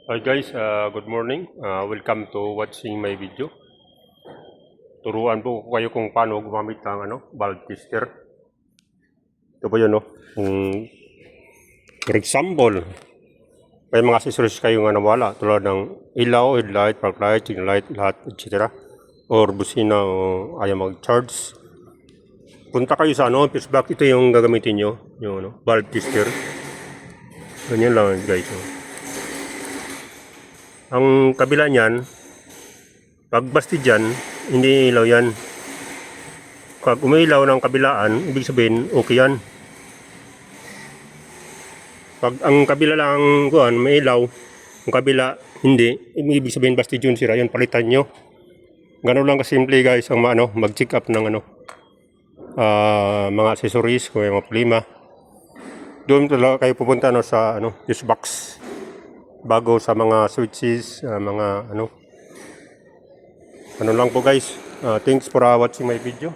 Hi guys, good morning. Welcome to watching my video. Turuan po ko kayo kung paano gumamit ng valve tester. Ito po yun, no? For example, may mga accessories kayo nga nawala tulad ng ilaw, headlight, park light, signal light, lahat, etc. Or busina o ayaw mag-charge. Punta kayo sa fuse box. Ito yung gagamitin nyo, yung valve tester. Ganyan lang guys. Ang kabila niyan, pag basti dyan, hindi ilaw yan. Pag umilaw ng kabilaan, ibig sabihin, okay yan. Pag ang kabila lang kuhan, may ilaw, ang kabila, hindi, ibig sabihin, basti dyan sira, yun, palitan nyo. Ganun lang kasimple guys, ang mag-check up ng mga accessories, kung yung mga problema. Doon talaga kayo pupunta sa fuse box. Bago sa mga switches, mga ano lang po guys. Thanks for watching my video.